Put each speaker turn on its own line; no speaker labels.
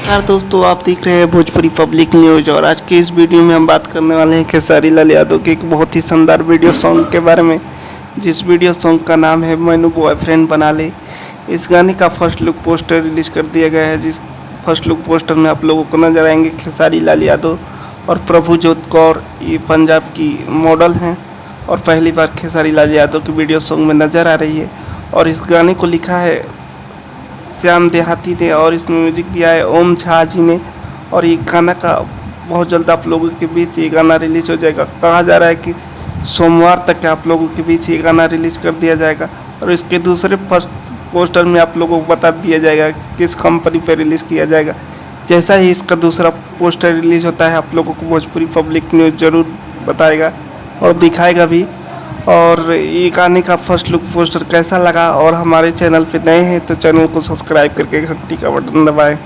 नमस्कार दोस्तों, आप देख रहे हैं भोजपुरी पब्लिक न्यूज़। और आज के इस वीडियो में हम बात करने वाले हैं खेसारी लाल यादव के एक बहुत ही शानदार वीडियो सॉन्ग के बारे में, जिस वीडियो सॉन्ग का नाम है मैनू बॉयफ्रेंड बना ले। इस गाने का फर्स्ट लुक पोस्टर रिलीज कर दिया गया है, जिस फर्स्ट लुक पोस्टर में आप लोगों को नजर आएंगे खेसारी लाल यादव और प्रभुजोत कौर। ये पंजाब की मॉडल हैं और पहली बार खेसारी लाल यादव की वीडियो सॉन्ग में नज़र आ रही है। और इस गाने को लिखा है श्याम देहाती ने और इसमें म्यूजिक दिया है ओम झा जी ने। और ये गाना का बहुत जल्द आप लोगों के बीच ये गाना रिलीज हो जाएगा। कहा जा रहा है कि सोमवार तक आप लोगों के बीच ये गाना रिलीज कर दिया जाएगा। और इसके दूसरे पोस्टर में आप लोगों को बता दिया जाएगा किस कंपनी पे रिलीज़ किया जाएगा। जैसा ही इसका दूसरा पोस्टर रिलीज होता है, आप लोगों को भोजपुरी पब्लिक न्यूज़ ज़रूर बताएगा और दिखाएगा भी। और ये गाने का फर्स्ट लुक पोस्टर कैसा लगा, और हमारे चैनल पे नए हैं तो चैनल को सब्सक्राइब करके घंटी का बटन दबाएं।